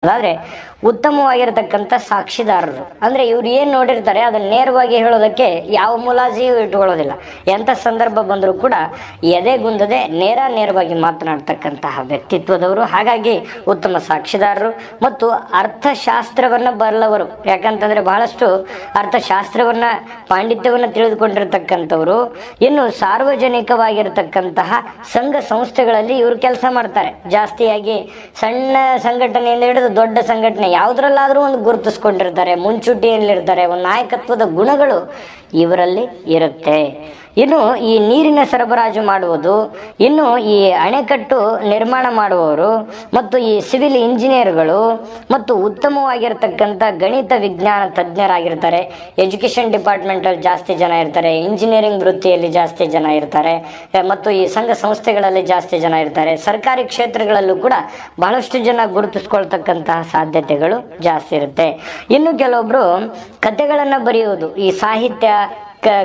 ಆದ್ರೆ ಉತ್ತಮವಾಗಿರತಕ್ಕಂಥ ಸಾಕ್ಷಿದಾರರು ಅಂದ್ರೆ ಇವ್ರು ಏನ್ ನೋಡಿರ್ತಾರೆ ಅದನ್ನ ನೇರವಾಗಿ ಹೇಳೋದಕ್ಕೆ ಯಾವ ಮುಲಾಜಿಯೂ ಇಟ್ಕೊಳ್ಳೋದಿಲ್ಲ. ಎಂಥ ಸಂದರ್ಭ ಬಂದರೂ ಕೂಡ ಎದೆಗುಂದದೆ ನೇರವಾಗಿ ಮಾತನಾಡ್ತಕ್ಕಂತಹ ವ್ಯಕ್ತಿತ್ವದವರು. ಹಾಗಾಗಿ ಉತ್ತಮ ಸಾಕ್ಷಿದಾರರು ಮತ್ತು ಅರ್ಥಶಾಸ್ತ್ರವನ್ನ ಬಲ್ಲವರು. ಯಾಕಂತಂದ್ರೆ ಬಹಳಷ್ಟು ಅರ್ಥಶಾಸ್ತ್ರವನ್ನ ಪಾಂಡಿತ್ಯವನ್ನ ತಿಳಿದುಕೊಂಡಿರ್ತಕ್ಕಂಥವ್ರು. ಇನ್ನು ಸಾರ್ವಜನಿಕವಾಗಿರತಕ್ಕಂತಹ ಸಂಘ ಸಂಸ್ಥೆಗಳಲ್ಲಿ ಇವರು ಕೆಲಸ ಮಾಡ್ತಾರೆ. ಜಾಸ್ತಿಯಾಗಿ ಸಣ್ಣ ಸಂಘಟನೆಯಿಂದ ಹಿಡಿದು ದೊಡ್ಡ ಸಂಘಟನೆ ಯಾವುದ್ರಲ್ಲಾದ್ರೂ ಒಂದು ಗುರುತಿಸ್ಕೊಂಡಿರ್ತಾರೆ, ಮುಂಚೂಣಿಯಲ್ಲಿರ್ತಾರೆ. ಒಂದು ನಾಯಕತ್ವದ ಗುಣಗಳು ಇವರಲ್ಲಿ ಇರುತ್ತೆ. ಇನ್ನು ಈ ನೀರಿನ ಸರಬರಾಜು ಮಾಡುವುದು, ಇನ್ನು ಈ ಅಣೆಕಟ್ಟು ನಿರ್ಮಾಣ ಮಾಡುವವರು ಮತ್ತು ಈ ಸಿವಿಲ್ ಇಂಜಿನಿಯರ್ಗಳು ಮತ್ತು ಉತ್ತಮವಾಗಿರ್ತಕ್ಕಂಥ ಗಣಿತ ವಿಜ್ಞಾನ ತಜ್ಞರಾಗಿರ್ತಾರೆ. ಎಜುಕೇಶನ್ ಡಿಪಾರ್ಟ್ಮೆಂಟ್ ಅಲ್ಲಿ ಜಾಸ್ತಿ ಜನ ಇರ್ತಾರೆ, ಇಂಜಿನಿಯರಿಂಗ್ ವೃತ್ತಿಯಲ್ಲಿ ಜಾಸ್ತಿ ಜನ ಇರ್ತಾರೆ ಮತ್ತು ಈ ಸಂಘ ಸಂಸ್ಥೆಗಳಲ್ಲಿ ಜಾಸ್ತಿ ಜನ ಇರ್ತಾರೆ. ಸರ್ಕಾರಿ ಕ್ಷೇತ್ರಗಳಲ್ಲೂ ಕೂಡ ಬಹಳಷ್ಟು ಜನ ಗುರುತಿಸ್ಕೊಳ್ತಕ್ಕಂತಹ ಸಾಧ್ಯತೆಗಳು ಜಾಸ್ತಿ ಇರುತ್ತೆ. ಇನ್ನು ಕೆಲವೊಬ್ರು ಕಥೆಗಳನ್ನ ಬರೆಯುವುದು, ಈ ಸಾಹಿತ್ಯ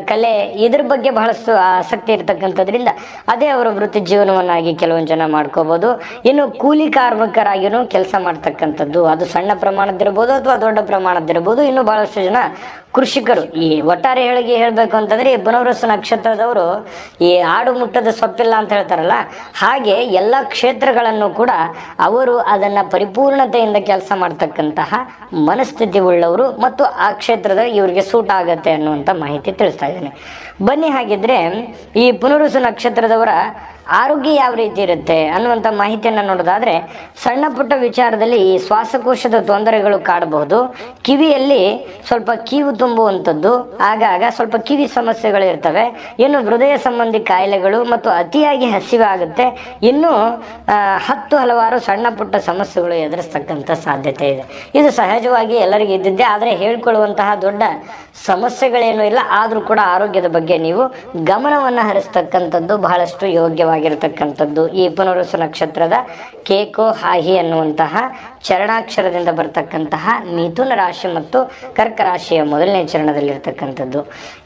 ಕಲೆ ಇದ್ರ ಬಗ್ಗೆ ಬಹಳಷ್ಟು ಆಸಕ್ತಿ ಇರತಕ್ಕಂಥದ್ರಿಂದ ಅದೇ ಅವರ ವೃತ್ತಿ ಜೀವನವನ್ನಾಗಿ ಕೆಲವೊಂದು ಜನ ಮಾಡ್ಕೋಬಹುದು. ಇನ್ನು ಕೂಲಿ ಕಾರ್ಮಿಕರಾಗಿನೂ ಕೆಲಸ ಮಾಡ್ತಕ್ಕಂಥದ್ದು, ಅದು ಸಣ್ಣ ಪ್ರಮಾಣದಿರ್ಬೋದು ಅಥವಾ ದೊಡ್ಡ ಪ್ರಮಾಣದಿರ್ಬೋದು. ಇನ್ನು ಬಹಳಷ್ಟು ಜನ ಕೃಷಿಕರು. ಈ ಒಟ್ಟಾರೆ ಹೇಳ್ಬೇಕು ಅಂತಂದ್ರೆ ಈ ಪುನರ್ವಸು ನಕ್ಷತ್ರದವರು ಈ ಆಡು ಮುಟ್ಟದ ಸೊಪ್ಪಿಲ್ಲ ಅಂತ ಹೇಳ್ತಾರಲ್ಲ, ಹಾಗೆ ಎಲ್ಲ ಕ್ಷೇತ್ರಗಳನ್ನು ಕೂಡ ಅವರು ಅದನ್ನ ಪರಿಪೂರ್ಣತೆಯಿಂದ ಕೆಲಸ ಮಾಡ್ತಕ್ಕಂತಹ ಮನಸ್ಥಿತಿ ಉಳ್ಳವರು ಮತ್ತು ಆ ಕ್ಷೇತ್ರದಲ್ಲಿ ಇವರಿಗೆ ಸೂಟ್ ಆಗತ್ತೆ ಅನ್ನುವಂಥ ಮಾಹಿತಿ ತಿಳಿಸ್ತಾ ಇದ್ದೇನೆ. ಬನ್ನಿ ಹಾಗಿದ್ರೆ ಈ ಪುನರ್ವಸು ನಕ್ಷತ್ರದವರ ಆರೋಗ್ಯ ಯಾವ ರೀತಿ ಇರುತ್ತೆ ಅನ್ನುವಂಥ ಮಾಹಿತಿಯನ್ನು ನೋಡೋದಾದ್ರೆ, ಸಣ್ಣ ಪುಟ್ಟ ವಿಚಾರದಲ್ಲಿ ಈ ಶ್ವಾಸಕೋಶದ ತೊಂದರೆಗಳು ಕಾಡಬಹುದು. ಕಿವಿಯಲ್ಲಿ ಸ್ವಲ್ಪ ಕೀವು ತುಂಬುವಂಥದ್ದು, ಆಗಾಗ ಸ್ವಲ್ಪ ಕಿವಿ ಸಮಸ್ಯೆಗಳು ಇರ್ತವೆ. ಇನ್ನು ಹೃದಯ ಸಂಬಂಧಿ ಕಾಯಿಲೆಗಳು ಮತ್ತು ಅತಿಯಾಗಿ ಹಸಿವೆ ಆಗುತ್ತೆ. ಇನ್ನು ಹಲವಾರು ಸಣ್ಣ ಪುಟ್ಟ ಸಮಸ್ಯೆಗಳು ಎದುರಿಸ್ತಕ್ಕಂಥ ಸಾಧ್ಯತೆ ಇದೆ. ಇದು ಸಹಜವಾಗಿ ಎಲ್ಲರಿಗೂ ಇದ್ದಿದ್ದೆ, ಆದರೆ ಹೇಳ್ಕೊಳ್ಳುವಂತಹ ದೊಡ್ಡ ಸಮಸ್ಯೆಗಳೇನು ಇಲ್ಲ. ಆದರೂ ಕೂಡ ಆರೋಗ್ಯದ ಬಗ್ಗೆ ನೀವು ಗಮನವನ್ನು ಹರಿಸ್ತಕ್ಕಂಥದ್ದು ಬಹಳಷ್ಟು ಯೋಗ್ಯವಾಗಿರತಕ್ಕಂಥದ್ದು. ಈ ಪುನರ್ವಸು ನಕ್ಷತ್ರದ ಕೇಕೋ ಹಾಹಿ ಅನ್ನುವಂತಹ ಚರಣಾಕ್ಷರದಿಂದ ಬರ್ತಕ್ಕಂತಹ ಮಿಥುನ ರಾಶಿ ಮತ್ತು ಕರ್ಕ ರಾಶಿಯ ಮೊದಲನೇ ಚರಣದಲ್ಲಿರ್ತಕ್ಕಂಥದ್ದು.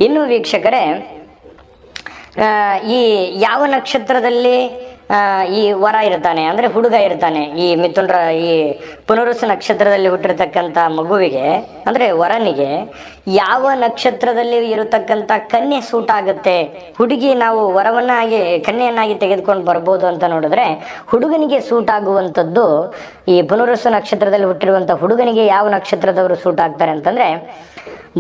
ಇನ್ನು ವೀಕ್ಷಕರೇ, ಈ ಯಾವ ನಕ್ಷತ್ರದಲ್ಲಿ ಈ ವರ ಇರ್ತಾನೆ ಅಂದ್ರೆ ಹುಡುಗ ಇರ್ತಾನೆ, ಈ ಈ ಪುನರ್ವಸು ನಕ್ಷತ್ರದಲ್ಲಿ ಹುಟ್ಟಿರ್ತಕ್ಕಂಥ ಮಗುವಿಗೆ ಅಂದ್ರೆ ವರನಿಗೆ ಯಾವ ನಕ್ಷತ್ರದಲ್ಲಿ ಇರತಕ್ಕಂಥ ಕನ್ಯೆ ಸೂಟ್ ಆಗುತ್ತೆ, ಹುಡುಗಿ ನಾವು ವರವನ್ನಾಗಿ ಕನ್ಯೆಯನ್ನಾಗಿ ತೆಗೆದುಕೊಂಡು ಬರ್ಬೋದು ಅಂತ ನೋಡಿದ್ರೆ, ಹುಡುಗನಿಗೆ ಸೂಟ್ ಆಗುವಂಥದ್ದು ಈ ಪುನರ್ವಸು ನಕ್ಷತ್ರದಲ್ಲಿ ಹುಟ್ಟಿರುವಂಥ ಹುಡುಗನಿಗೆ ಯಾವ ನಕ್ಷತ್ರದವರು ಸೂಟ್ ಆಗ್ತಾರೆ ಅಂತಂದ್ರೆ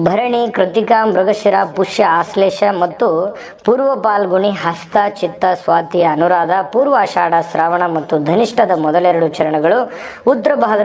ಭರಣಿ, ಕೃತಿಕಾ, ಮೃಗಶಿರ, ಪುಷ್ಯ, ಆಶ್ಲೇಷ ಮತ್ತು ಪೂರ್ವ ಪಾಲ್ಗುಣಿ, ಹಸ್ತ, ಚಿತ್ತ, ಸ್ವಾತಿ, ಅನುರಾಧ, ಪೂರ್ವ ಆಷಾಢ, ಶ್ರಾವಣ ಮತ್ತು ಧನಿಷ್ಠದ ಮೊದಲೆರಡು ಚರಣಗಳು, ಉತ್ತರ ಭಾದ್ರ